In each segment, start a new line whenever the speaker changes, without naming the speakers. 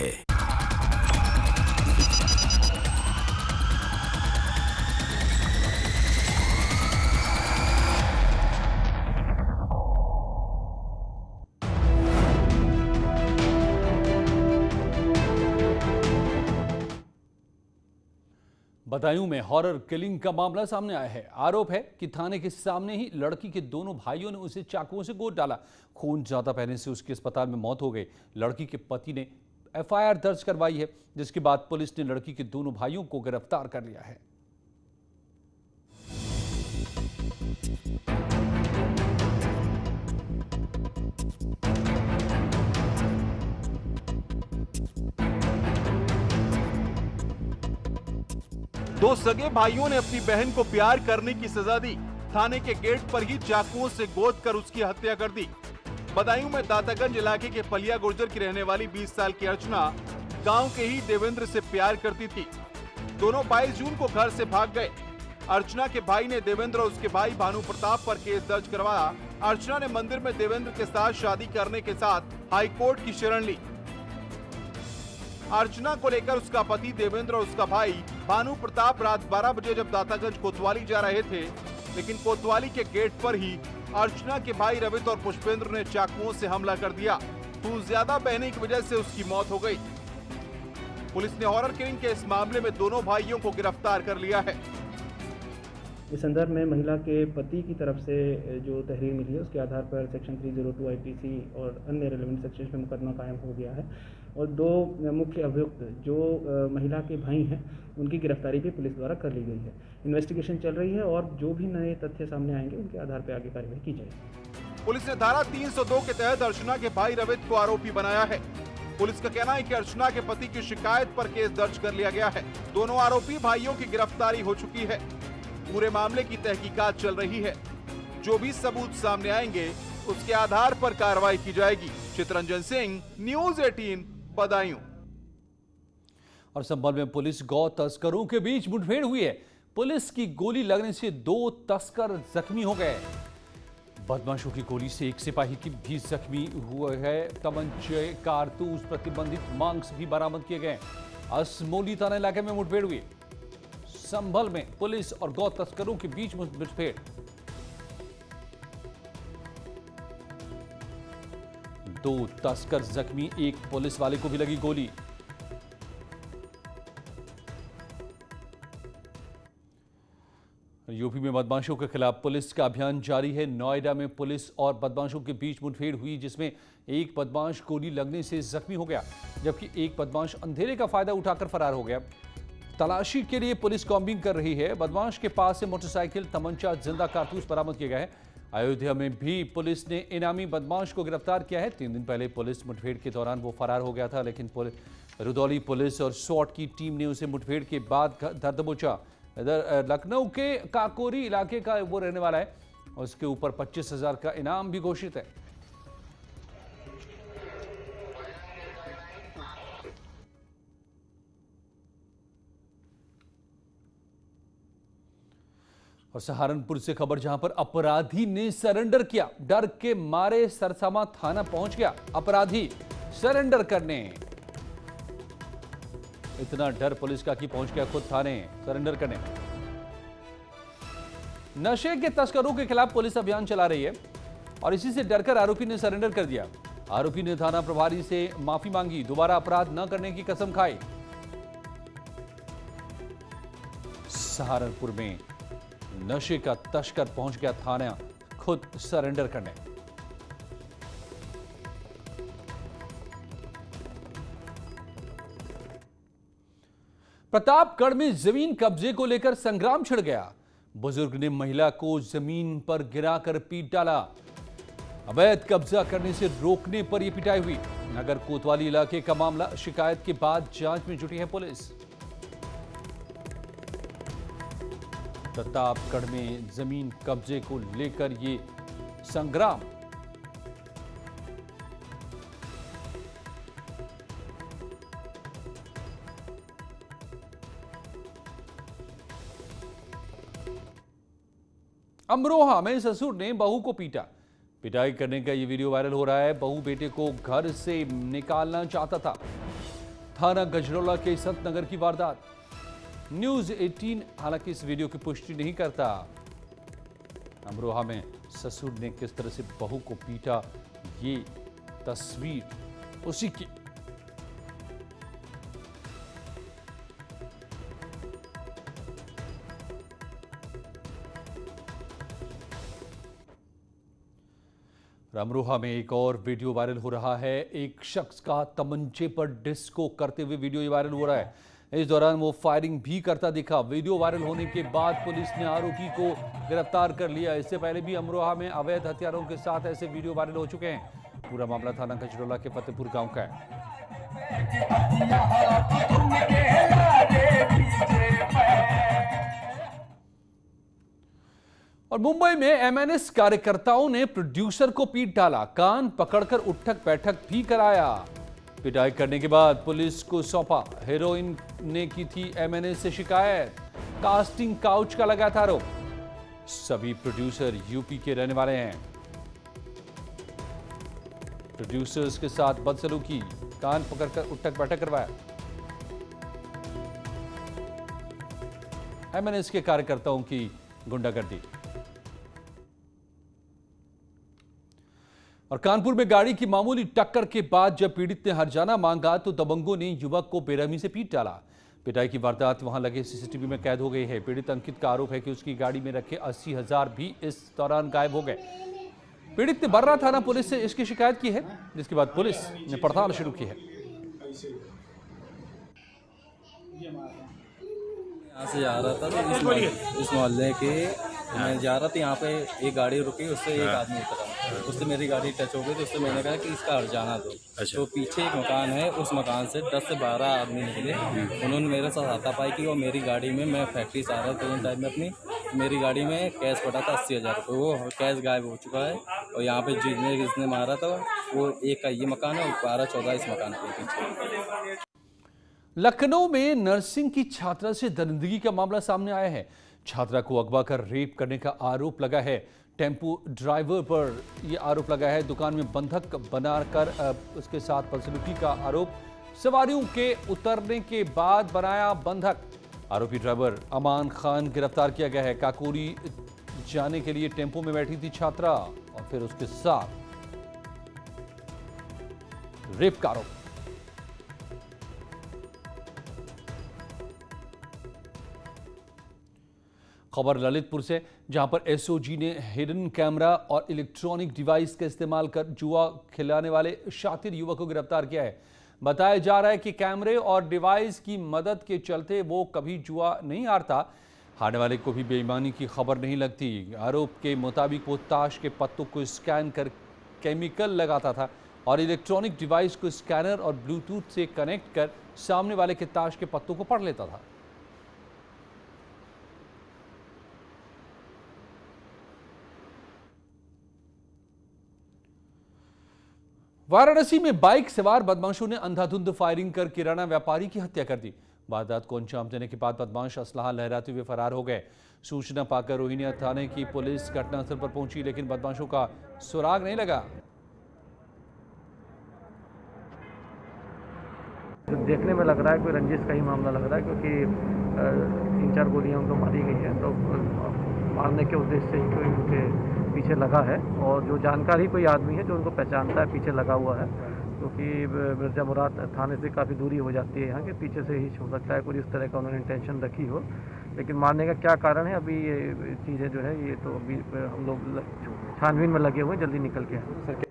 है।
बदायूं में horror killing का मामला सामने आया है। आरोप है कि थाने के सामने ही लड़की के दोनों भाइयों ने उसे चाकुओं से गोद डाला। खून ज्यादा बहने से उसकी अस्पताल में मौत हो गई। लड़की के पति ने एफआईआर दर्ज करवाई है, जिसके बाद पुलिस ने लड़की के दोनों भाइयों को गिरफ्तार कर लिया है।
दो सगे भाइयों ने अपनी बहन को प्यार करने की सजा दी। थाने के गेट पर ही चाकुओं से गोद कर उसकी हत्या कर दी। बदायूं में दातागंज इलाके के पलिया गुर्जर की रहने वाली 20 साल की अर्चना गांव के ही देवेंद्र से प्यार करती थी। दोनों 22 जून को घर से भाग गए। अर्चना के भाई ने देवेंद्र और उसके भाई भानु प्रताप पर केस दर्ज करवाया। अर्चना ने मंदिर में देवेंद्र के साथ शादी करने के साथ हाईकोर्ट की शरण ली। अर्चना को लेकर उसका पति देवेंद्र और उसका भाई भानु प्रताप रात 12 बजे जब दातागंज कोतवाली जा रहे थे, लेकिन कोतवाली के गेट पर ही अर्चना के भाई रवित और पुष्पेंद्र ने चाकुओं से हमला कर दिया। खून ज्यादा बहने की वजह से उसकी मौत हो गई। पुलिस ने हॉरर किलिंग के इस मामले में दोनों भाइयों को गिरफ्तार कर लिया है।
इस संदर्भ में महिला के पति की तरफ से जो तहरीर मिली है, उसके आधार पर सेक्शन 302 आईपीसी और अन्य रेलेवेंट सेक्शन में मुकदमा कायम हो गया है और दो मुख्य अभियुक्त जो महिला के भाई हैं, उनकी गिरफ्तारी भी पुलिस द्वारा कर ली गई है। इन्वेस्टिगेशन चल रही है और जो भी नए तथ्य सामने आएंगे उनके आधार पर आगे कार्रवाई की जाएगी।
पुलिस ने धारा 302 के तहत अर्चना के भाई रवित को आरोपी बनाया है। पुलिस का कहना है कि अर्चना के पति की शिकायत पर केस दर्ज कर लिया गया है। दोनों आरोपी भाइयों की गिरफ्तारी हो चुकी है। पूरे मामले की तहकीकात चल रही है। जो भी सबूत सामने आएंगे उसके आधार पर कार्रवाई की जाएगी। चितरंजन सिंह, न्यूज़ 18, बदायूं।
और संभल में पुलिस गौ तस्करों के बीच मुठभेड़ हुई है। पुलिस की गोली लगने से 2 तस्कर जख्मी हो गए। बदमाशों की गोली से एक सिपाही की भी जख्मी हुए है। तमंचे, कारतूस, प्रतिबंधित मांस भी बरामद किए गए। असमोली थाना इलाके में मुठभेड़ हुई। संभल में पुलिस और गौ तस्करों के बीच मुठभेड़। दो तस्कर जख्मी, एक पुलिस वाले को भी लगी गोली। यूपी में बदमाशों के खिलाफ पुलिस का अभियान जारी है। नोएडा में पुलिस और बदमाशों के बीच मुठभेड़ हुई, जिसमें एक बदमाश गोली लगने से जख्मी हो गया, जबकि एक बदमाश अंधेरे का फायदा उठाकर फरार हो गया। तलाशी के लिए पुलिस कॉम्बिंग कर रही है। बदमाश के पास से मोटरसाइकिल, तमंचा, जिंदा कारतूस बरामद किए गए हैं। अयोध्या में भी पुलिस ने इनामी बदमाश को गिरफ्तार किया है। 3 दिन पहले पुलिस मुठभेड़ के दौरान वो फरार हो गया था, लेकिन रुदौली पुलिस और स्वॉट की टीम ने उसे मुठभेड़ के बाद धर दबोचा। इधर लखनऊ के काकोरी इलाके का वो रहने वाला है। उसके ऊपर 25,000 का इनाम भी घोषित है। और सहारनपुर से खबर, जहां पर अपराधी ने सरेंडर किया। डर के मारे सरसामा थाना पहुंच गया अपराधी सरेंडर करने। इतना डर पुलिस का कि पहुंच गया खुद थाने सरेंडर करने। नशे के तस्करों के खिलाफ पुलिस अभियान चला रही है और इसी से डरकर आरोपी ने सरेंडर कर दिया। आरोपी ने थाना प्रभारी से माफी मांगी, दोबारा अपराध न करने की कसम खाई। सहारनपुर में नशे का तस्कर पहुंच गया थाना खुद सरेंडर करने। प्रतापगढ़ में जमीन कब्जे को लेकर संग्राम छिड़ गया। बुजुर्ग ने महिला को जमीन पर गिराकर पीट डाला। अवैध कब्जा करने से रोकने पर यह पिटाई हुई। नगर कोतवाली इलाके का मामला, शिकायत के बाद जांच में जुटी है पुलिस। प्रतापगढ़ में जमीन कब्जे को लेकर ये संग्राम। अमरोहा में ससुर ने बहू को पीटा। पिटाई करने का ये वीडियो वायरल हो रहा है। बहू बेटे को घर से निकालना चाहता था। थाना गजरौला के संतनगर की वारदात। न्यूज 18 हालांकि इस वीडियो की पुष्टि नहीं करता। अमरोहा में ससुर ने किस तरह से बहू को पीटा, ये तस्वीर उसी की। अमरोहा में एक और वीडियो वायरल हो रहा है। एक शख्स का तमंचे पर डिस्को करते हुए वीडियो वायरल हो रहा है। इस दौरान वो फायरिंग भी करता दिखा। वीडियो वायरल होने के बाद पुलिस ने आरोपी को गिरफ्तार कर लिया। इससे पहले भी अमरोहा में अवैध हथियारों के साथ ऐसे वीडियो वायरल हो चुके हैं। पूरा मामला थाना गजरौला के फतेहपुर गांव का है। और मुंबई में एमएनएस कार्यकर्ताओं ने प्रोड्यूसर को पीट डाला, कान पकड़कर उठक बैठक भी कराया। पिटाई करने के बाद पुलिस को सौंपा। हीरोइन ने की थी एमएनएस से शिकायत। कास्टिंग काउच का लगा था आरोप। सभी प्रोड्यूसर यूपी के रहने वाले हैं। प्रोड्यूसर्स के साथ बदसलूकी, कान पकड़कर उठक बैठक करवाया। एमएनएस के कार्यकर्ताओं की गुंडागर्दी। और कानपुर में गाड़ी की मामूली टक्कर के बाद जब पीड़ित ने हर्जाना मांगा तो दबंगों ने युवक को बेरहमी से पीट डाला। पिटाई की वारदात वहां लगे सीसीटीवी में कैद हो गई है। पीड़ित अंकित का आरोप है कि उसकी गाड़ी में रखे 80,000 भी इस दौरान गायब हो गए। पीड़ित ने बर्रा थाना पुलिस से इसकी शिकायत की है, जिसके बाद पुलिस ने पड़ताल शुरू की है।
यहाँ से जा रहा था तो इस मोहल्ले के मैं जा रहा था, यहाँ पे एक गाड़ी रुकी, उससे एक आदमी उतरा, उससे मेरी गाड़ी टच हो गई तो उससे मैंने कहा कि इसका हर्जाना दो। तो पीछे एक मकान है, उस मकान से 10 से 12 आदमी निकले। उन्होंने मेरे साथ हाथापाई की और मेरी गाड़ी में, मैं फैक्ट्री से आ रहा था उन टाइम में अपनी, मेरी गाड़ी में कैश पड़ा था 80,000 रुपये, वो कैश गायब हो चुका है। और यहाँ पे जिसने मारा था वो एक का ये मकान है और 12-14 इस मकान के पीछे।
लखनऊ में नर्सिंग की छात्रा से दरिंदगी का मामला सामने आया है। छात्रा को अगवा कर रेप करने का आरोप लगा है। टेम्पो ड्राइवर पर यह आरोप लगा है। दुकान में बंधक बनाकर उसके साथ बदसलूकी का आरोप। सवारियों के उतरने के बाद बनाया बंधक। आरोपी ड्राइवर अमान खान गिरफ्तार किया गया है। काकोरी जाने के लिए टेम्पो में बैठी थी छात्रा और फिर उसके साथ रेप का आरोप। खबर ललितपुर से, जहां पर एसओजी ने हिडन कैमरा और इलेक्ट्रॉनिक डिवाइस का इस्तेमाल कर जुआ खिलाने वाले शातिर युवक को गिरफ्तार किया है। बताया जा रहा है कि कैमरे और डिवाइस की मदद के चलते वो कभी जुआ नहीं हारता। हारने वाले को भी बेईमानी की खबर नहीं लगती। आरोप के मुताबिक वो ताश के पत्तों को स्कैन कर केमिकल लगाता था और इलेक्ट्रॉनिक डिवाइस को स्कैनर और ब्लूटूथ से कनेक्ट कर सामने वाले के ताश के पत्तों को पढ़ लेता था। वाराणसी में बाइक सवार बदमाशों ने अंधाधुंध फायरिंग कर किराना व्यापारी की हत्या कर दी। वारदात को अंजाम देने के बाद बदमाश असलाहा लहराते हुए फरार हो गए। सूचना पाकर रोहिणिया थाने की पुलिस घटनास्थल पर पहुंची, लेकिन बदमाशों का सुराग नहीं लगा।
देखने में लग रहा है कोई रंजिश का ही मामला लग रहा है, क्योंकि 3-4 गोलियां उनको मारी गई हैं, तो मारने के उद्देश्य से ही कोई उनके पीछे लगा है। और जो जानकारी कोई आदमी है जो उनको पहचानता है पीछे लगा हुआ है, क्योंकि मिर्जा मुराद थाने से काफ़ी दूरी हो जाती है यहाँ के, पीछे से ही हो सकता है कुछ इस तरह का उन्होंने इंटेंशन रखी हो। लेकिन मारने का क्या कारण है अभी ये चीज़ें जो है ये तो अभी हम लोग छानबीन में लगे हुए, जल्दी निकल के आए।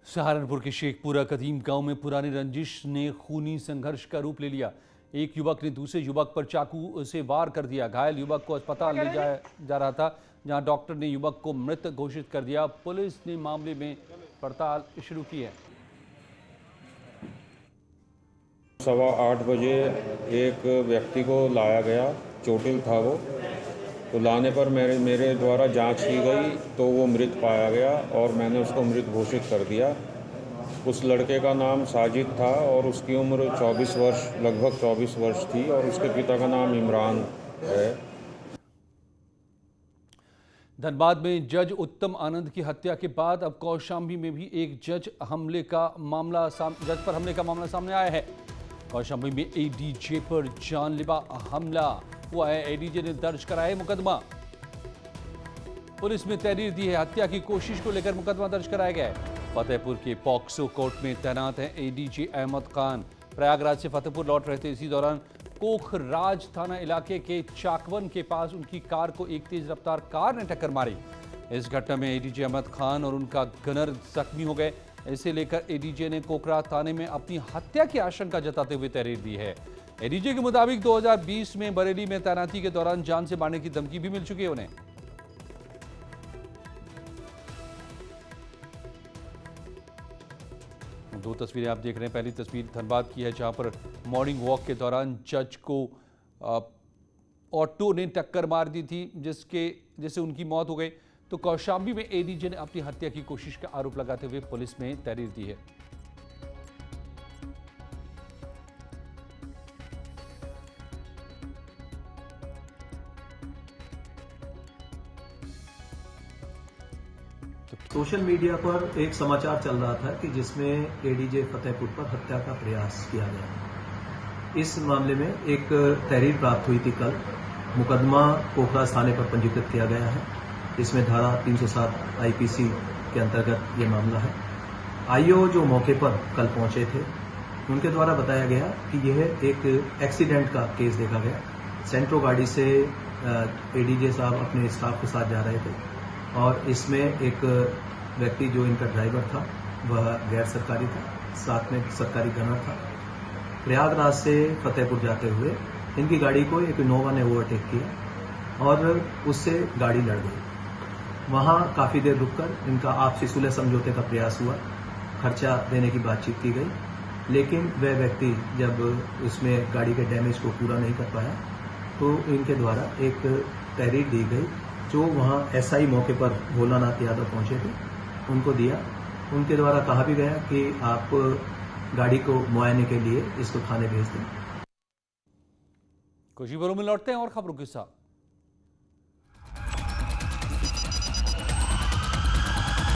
सहारनपुर के शेखपुरा कदीम गांव में पुरानी रंजिश ने खूनी संघर्ष का रूप ले लिया। एक युवक ने दूसरे युवक पर चाकू से वार कर दिया। घायल युवक को अस्पताल ले जाया जा रहा था, जहां डॉक्टर ने युवक को मृत घोषित कर दिया। पुलिस ने मामले में पड़ताल शुरू की है।
8:15 बजे एक व्यक्ति को लाया गया, चोटिल था वो, तो लाने पर मेरे द्वारा जांच की गई तो वो मृत पाया गया और मैंने उसको मृत घोषित कर दिया। उस लड़के का नाम साजिद था और उसकी उम्र 24 वर्ष, लगभग 24 वर्ष थी और उसके पिता का नाम इमरान है।
धनबाद में जज उत्तम आनंद की हत्या के बाद अब कौशाम्बी में भी एक जज पर हमले का मामला सामने आया है। कौशाम्बी में एडीजे पर जानलेवा हमला हुआ है। एडीजे ने दर्ज कराया मुकदमा। पुलिस में तहरीर दी है। हत्या की कोशिश को लेकर मुकदमा दर्ज कराया गया है। फतेहपुर के पॉक्सो कोर्ट में तैनात हैं एडीजे अहमद खान। प्रयागराज से फतेहपुर लौट रहे थे। इसी दौरान कोखराज थाना इलाके के चाकवन के पास उनकी कार को एक तेज रफ्तार कार ने टक्कर मारी। इस घटना में एडीजे अहमद खान और उनका गनर जख्मी हो गए। इसे लेकर एडीजे ने कोखराज थाने में अपनी हत्या की आशंका जताते हुए तहरीर दी है। एडीजे के मुताबिक 2020 में बरेली में तैनाती के दौरान जान से मारने की धमकी भी मिल चुकी है उन्हें। दो तस्वीरें आप देख रहे हैं। पहली तस्वीर धनबाद की है, जहां पर मॉर्निंग वॉक के दौरान जज को ऑटो ने टक्कर मार दी थी, जिससे उनकी मौत हो गई। तो कौशाम्बी में एडीजे ने अपनी हत्या की कोशिश का आरोप लगाते हुए पुलिस में तहरीर दी है।
सोशल मीडिया पर एक समाचार चल रहा था कि जिसमें एडीजे फतेहपुर पर हत्या का प्रयास किया गया। इस मामले में एक तहरीर प्राप्त हुई थी कल। मुकदमा कोखराज थाने पर पंजीकृत किया गया है। इसमें धारा 307 आईपीसी के अंतर्गत ये मामला है। आईओ जो मौके पर कल पहुंचे थे, उनके द्वारा बताया गया कि यह एक एक्सीडेंट का केस देखा गया। सेंट्रो गाड़ी से एडीजे साहब अपने स्टाफ के साथ जा रहे थे और इसमें एक व्यक्ति जो इनका ड्राइवर था वह गैर सरकारी था, साथ में सरकारी गनर था। प्रयागराज से फतेहपुर जाते हुए इनकी गाड़ी को एक इनोवा ने ओवरटेक किया और उससे गाड़ी लड़ गई। वहां काफी देर रुककर इनका आपसी सुलह समझौते का प्रयास हुआ। खर्चा देने की बातचीत की गई, लेकिन वह व्यक्ति जब उसमें गाड़ी के डैमेज को पूरा नहीं कर पाया तो इनके द्वारा एक तहरीर दी गई जो वहाँ एसआई मौके पर भोलानाथ यादव पहुंचे थे, उनको दिया। उनके द्वारा कहा भी गया कि आप गाड़ी को मुआयने के लिए इसको थाने भेज दें।
कुछ ही खबरों में लौटते हैं और खबरों के साथ।